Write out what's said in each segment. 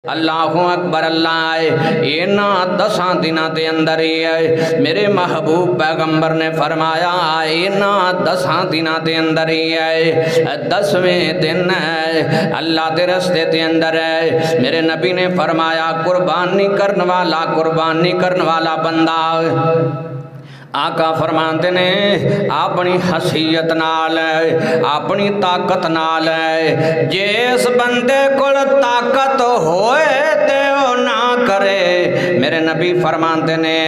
اللہ اکبر اللہ اینا 10 دنوں دے اندر ہی میرے محبوب پیغمبر نے فرمایا اینا 10 دنوں دے اندر ہی 10ویں دن اللہ دے رستے دے اندر ہے میرے نبی نے فرمایا قربانی کرنے والا بندہ آقا فرماندے نے اپنی حیثیت نال اپنی طاقت نال جس بندے کول طاقت ہوئے تے او نہ کرے میرے نبی فرماندے نے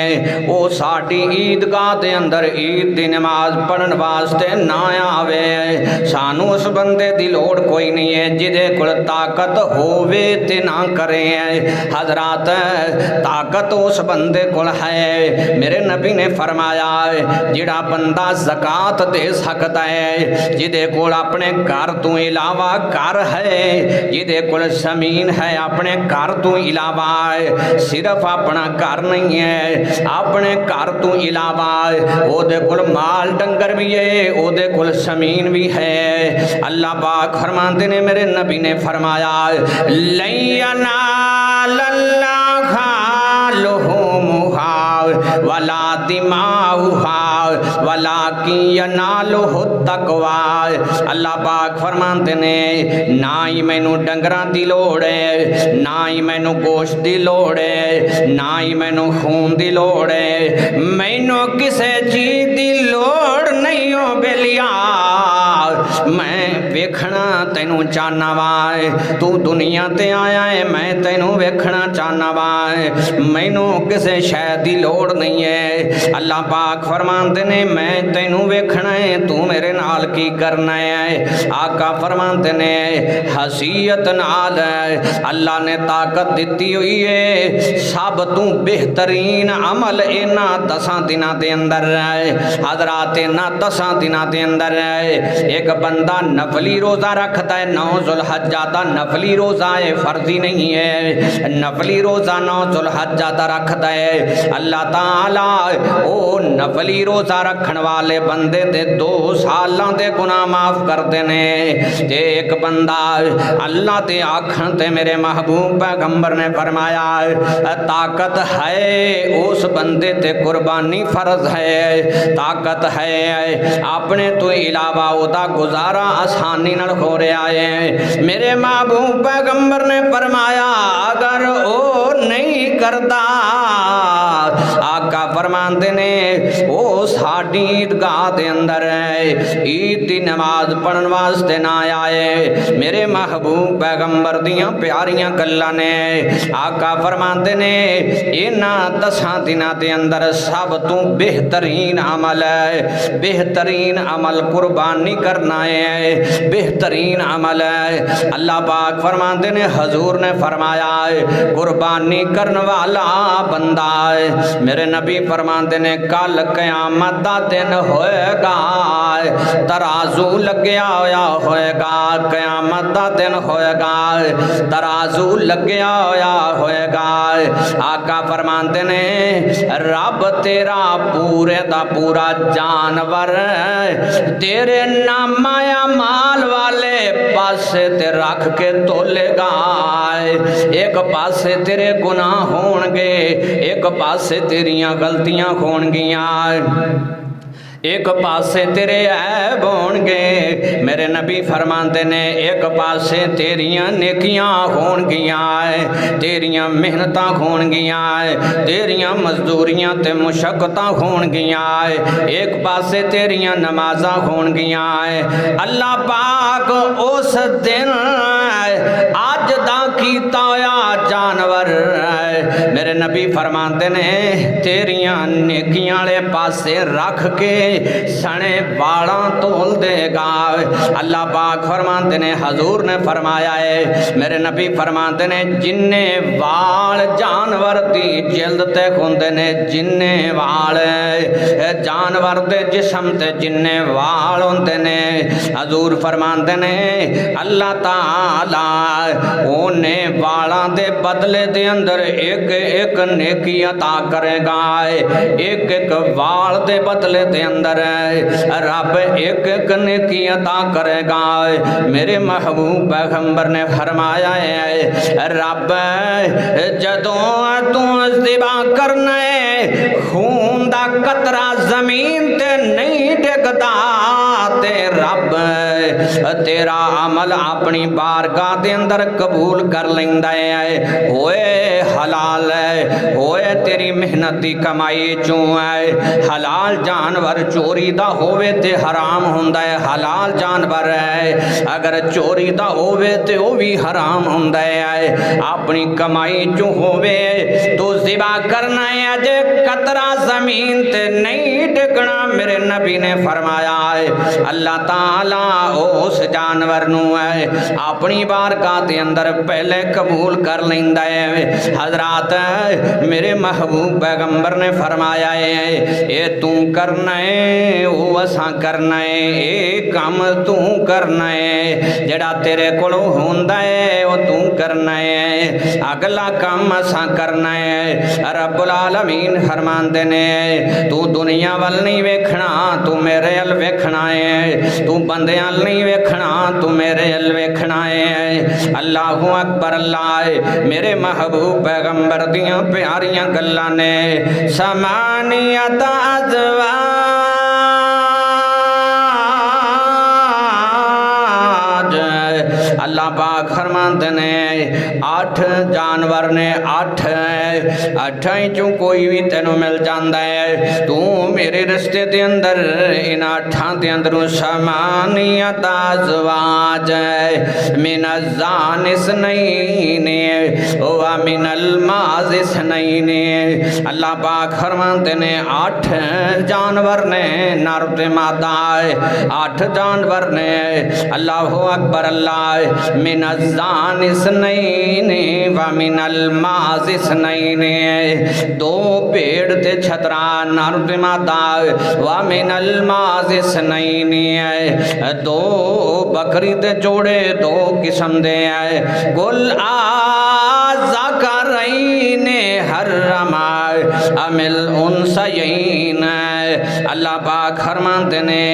او ساڈی عیدگاہ دے اندر عید دی نماز پڑھن واسطے نہ آوے سانو اس بندے دی لوڑ کوئی نہیں ہے جدے کول طاقت ہووے تے نہ کرے حضرات طاقت اس بندے کول ہے میرے نبی نے فرمایا جڑا بندہ زکات دے سکتا ہے جدے کول اپنے گھر تو علاوہ گھر ہے جدے کول زمین ہے اپنے گھر تو علاوہ صرف اپنا گھر نہیں ہے اپنے گھر تو علاوہ او دے کول مال ڈنگر بھی ہے او دے کول زمین بھی ہے اللہ پاک فرماندے نے میرے نبی نے فرمایا لن ینال اللہ لحومہا ولا دماؤہا ولیکن ینالہ التقوی اللہ پاک فرماندے نے نہ ہی مینوں ڈنگراں دی لوڑ ہے نہ ہی مینوں گوشت دی لوڑ ہے نہ ہی مینوں خون دی لوڑ ہے مینوں کسے چیز دی لوڑ نہیں ہو بیلیا میں ویکھنا تینوں چاہنا وائے تو دنیا تے آیا ہے میں تینوں ویکھنا چاہنا وائے مینوں کسے شے دی لوڑ نہیں ہے اللہ پاک فرماندے نے میں تینوں ویکھنا ہے تو میرے نال کی کرنا ہے آقا فرماندے نے حیثیت نال اللہ نے طاقت دیتی ہوئی ہے سب تو بہترین عمل اینا 10 دنوں دے اندر ہے حضرات اینا 10 دنوں دے اندر ہے ایک بندہ نفلی روزہ رکھتا ہے 9 ذوالحجہ دا نفلی روزہ ہے فرضی نہیں ہے نفلی روزہ 9 ذوالحجہ دا رکھتا ہے اللہ تعالی او نفلی روزہ رکھن والے بندے دے 2 سالاں دے گناہ معاف کر دینے تے ایک بندہ اللہ دے آکھن تے میرے محبوب پیغمبر نے فرمایا طاقت ہے اس بندے تے قربانی فرض ہے طاقت ہے اپنے تو علاوہ او دا گزارا آسانی نال ہو رہا ہے میرے محبوب پیغمبر نے فرمایا اگر او نہیں کرتا آقا فرماندے نے او ساڈی عیدگاہ دے اندر ہے عید دی نماز پڑھن واسطے نہ آئے میرے محبوب پیغمبر دیاں پیاریاں گلاں نے آقا فرماندے نے انہاں 10 دنوں دے اندر سب تو بہترین عمل ہے بہترین عمل قربانی کرنا ہے بہترین عمل ہے اللہ پاک فرماندے نے حضور نے فرمایا قربانی کرنے والا بندہ ہے میرے نبی فرماندے نے کل قیامت دا دن ہوئے گا ترازو لگیا ہویا ہوئے گا قیامت دا دن ہوئے گا ترازو لگیا ہویا ہوئے گا آقا فرماندے نے رب تیرا پورے دا پورا جانور تیرے نامہ مال والے پاسے تے رکھ کے تولے گا ایک پاسے تیرے گناہ ہون گے ایک پاسے تیریاں غلطیاں ہون گیاں ایک پاسے تیرے عیب ہون گے میرے نبی فرماندے نے ایک پاسے تیریاں نیکیاں ہون گیاں تیریاں محنتاں ہون گیاں تیریاں مزدوریاں تے مشقتاں ہون گیاں ایک پاسے تیریاں نمازاں ہون گیاں اللہ پاک اس دن آج دا کیتا ہویا جانور میرے نبی فرماندے نے تیریاں نیکیاں لے پاسے رکھ کے سنے والاں تول دے گا اللہ پاک فرماندے نے حضور نے فرمایا ہے میرے نبی فرماندے نے جننے وال جانور دی جلد تے ہوندے نے جننے وال جانور دے جسم تے جننے وال ہوندے نے حضور فرماندے نے اللہ تعالی اونے والاں دے بدلے دے اندر ایک ایک ایک نیکی عطا کرے گا ایک ایک وال دے بدلے دے اندر رب ایک ایک نیکی عطا کرے گا میرے محبوب پیغمبر نے فرمایا ہے رب جدوں تو ذبح کرنا ہے خون دا قطرہ زمین تے نہیں ڈگدا تے رب تیرا عمل اپنی بارگاہ دے اندر قبول کر لیندا ہے ہوئے حلال ہے ہوئے تیری محنت دی کمائی چوں ہے حلال جانور چوری دا ہووے تے حرام ہوندا ہے حلال جانور ہے اگر چوری دا ہووے تے وہ بھی حرام ہوندا ہے اپنی کمائی چوں ہووے تو ذبح کرنا ہے اجے قطرہ زمین تے نہیں ڈگنا میرے نبی نے فرمایا ہے اللہ تعالیٰ اس جانور نو ہے اپنی بارگاہ دے اندر پہلے قبول کر لیندا ہے حضرات میرے محبوب پیغمبر نے فرمایا ہے اے تو کرنا ہے وہ اساں کرنا ہے اے کام تو کرنا ہے جڑا تیرے کولوں ہوندا ہے وہ تو کرنا ہے اگلا کام اساں کرنا ہے رب العالمین فرماندے نے تو دنیا وال نہیں ویکھنا تو میرے ال ویکھنا ہے تو بندیاں نہیں ویکھنا تو میرے ال ویکھنا ہے اللہ اکبر اللہ میرے محبوب پیغمبر دیاں پیاریاں گلاں نے سمانیت ازواج اللہ پاک فرماندے نے 8 جانور نے 8 چوں کوئی بھی تینوں مل جاندا ہے تو میرے رستے دے اندر ان 8 دے اندروں سمانیت ازواج من الزان اثنین و من الماز اثنین اللہ پاک فرماندے نے 8 جانور نے نر تے مادہ 8 جانور نے اللہ اکبر اللہ من الزان اثنین و من الماز اثنین 2 بھیڑ تے چھترا نر تے مادہ و من الماز اثنین 2 بکری تے جوڑے 2 قسم دے قل ذکرین حرم ام الانثیین اللہ پاک فرماتے نے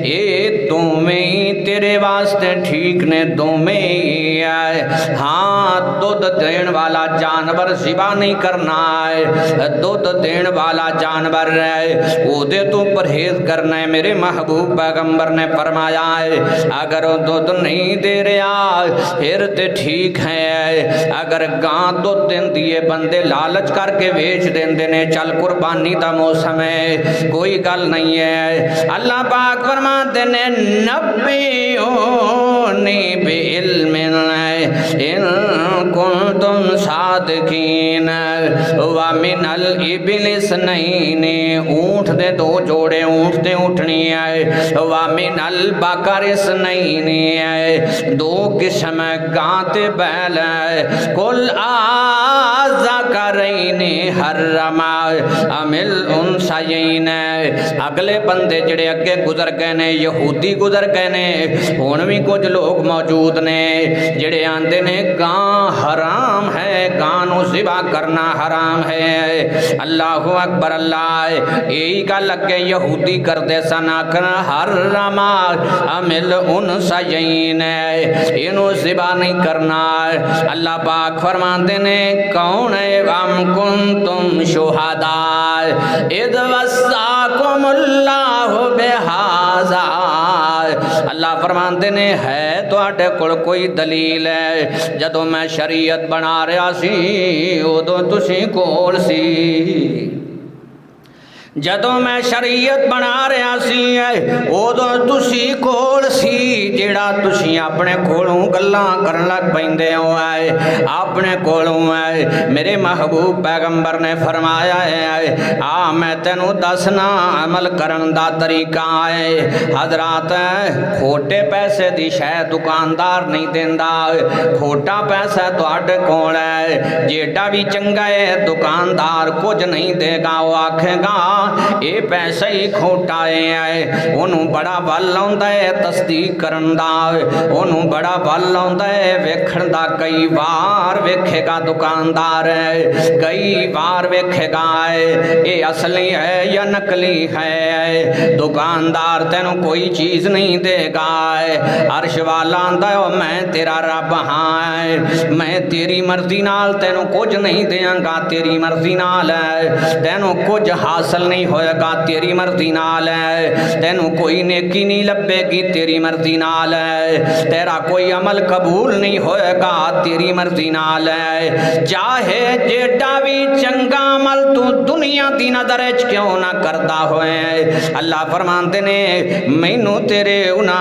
اے دوویں تیرے واسطے ٹھیک نے دوویں ہاں دودھ دین والا جانور ذبح نہیں کرنا ہے دودھ دین والا جانور ہے وہ دے تو پرہیز کرنا ہے میرے محبوب پیغمبر نے فرمایا ہے اگر وہ دودھ نہیں دے رہا پھر تے ٹھیک ہے اگر گاں دودھ دین دیے بندے لالچ کر کے بیچ دیندے نے چل قربانی دا موسم ہے کوئی گل نہیں ہے اللہ پاک فرماتے نے نبیونی بعلم ان کنتم صادقین ومن الابل اثنین اونٹ دے 2 جوڑے اونٹ تے اونٹنی ہے ومن البقر اثنین 2 قسم گاں تے بیل ہے قل ذکرین حرم ام الانثیین اگلے بندے جڑے اگے گزر گئے نے یہودی گزر گئے نے ہن بھی کچھ لوگ موجود نے جڑے آندے نے گاں حرام ہے گاں نو ذبح کرنا حرام ہے اللہ اکبر اللہ یہی گل اگے یہودی کردے سن آکھنا حرم ام الانثیین اینو ذبح نہیں کرنا اللہ پاک فرماندے نے کون ہے ام کنتم شہداء اذ وصاکم اللہ بہذا اللہ فرماندے نے ہے تواڈے کول کوئی دلیل ہے جدوں میں شریعت بنا رہا سی ادوں تسی کول سی جدوں میں شریعت بنا رہا سی ادوں تسی کول سی جیڑا تسی اپنے کولوں گلاں کرن لگ پیندے ہو اپنے کولوں میرے محبوب پیغمبر نے فرمایا ہے میں تینوں دسنا عمل کرن دا طریقہ ہے حضرات کھوٹے پیسے دی شے دکاندار نہیں دیندا کھوٹا پیسہ تواڈے کول ہے جیڑا بھی چنگا ہے دکاندار کچھ نہیں دے گا وہ آکھے گا ਇਹ ਪੈਸਾ ਹੀ ਖੋਟਾ ਹੈ। ਉਹਨੂੰ ਬੜਾ ਵੱਲ ਆਉਂਦਾ ਹੈ ਤਸਦੀਕ ਕਰਨ ਦਾ, ਉਹਨੂੰ ਬੜਾ ਵੱਲ ਆਉਂਦਾ ਹੈ ਵੇਖਣ ਦਾ। ਕਈ ਵਾਰ ਵੇਖੇਗਾ ਦੁਕਾਨਦਾਰ, ਕਈ ਵਾਰ ਵੇਖੇਗਾ ਇਹ ਅਸਲੀ ਹੈ ਜਾਂ ਨਕਲੀ ਹੈ। ਦੁਕਾਨਦਾਰ ਤੈਨੂੰ ਕੋਈ ਚੀਜ਼ ਨਹੀਂ ਦੇਗਾ। ਅਰਸ਼ ਵਾਲਾ ਆਂਦਾ ਮੈਂ ਤੇਰਾ ਰੱਬ ਹਾਂ, ਮੈਂ ਤੇਰੀ ਮਰਜ਼ੀ ਨਾਲ ਤੈਨੂੰ ਕੁਝ ਨਹੀਂ ਦੇਵਾਂਗਾ। ਤੇਰੀ ਮਰਜ਼ੀ ਨਾਲ ਤੈਨੂੰ ਕੁਝ ਹਾਸਲ ਨਹੀਂ ਹੋਏਗਾ। ਤੇਰੀ ਮਰਜ਼ੀ ਨਾਲ ਤੈਨੂੰ ਕੋਈ ਨੇਕੀ ਨਹੀਂ ਲੱਭੇਗੀ। ਤੇਰੀ ਮਰਜ਼ੀ ਨਾਲ ਤੇਰਾ ਕੋਈ ਅਮਲ ਕਬੂਲ ਨਹੀਂ ਹੋਏਗਾ। ਤੇਰੀ ਮਰਜ਼ੀ ਨਾਲ ਚਾਹੇ ਜਿਹੜਾ ਵੀ ਚੰਗਾ ਅਮਲ ਤੂੰ ਦੁਨੀਆ ਦੀ ਨਜ਼ਰ ਵਿੱਚ ਕਿਉਂ ਨਾ ਕਰਦਾ ਹੋਏ, ਅੱਲਾਹ ਫਰਮਾਉਂਦੇ ਨੇ ਮੈਨੂੰ ਤੇਰੇ ਉਹਨਾਂ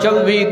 24